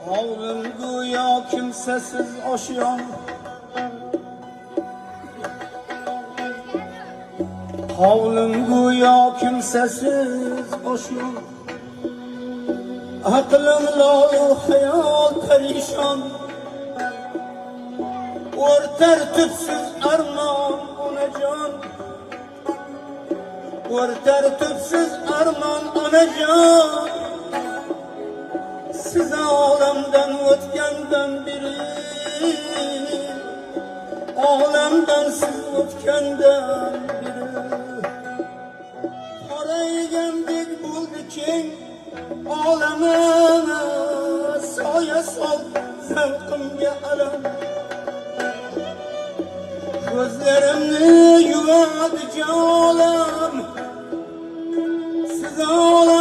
Hovlim go'yo kimsasiz oshyon, hovlim go'yo kimsasiz oshyon. Aqlim lolu hayol perişan, o'rtar tubsiz armon onajon, o'rtar tubsiz armon onajon. Siz olamdan o'tgandan beri, olamdan siz o'tgandan beri qoraygandek bo'ldi keng olamini, soya sol zavqimga alam. Ko'zlarimni yuvadi jolam, siz olam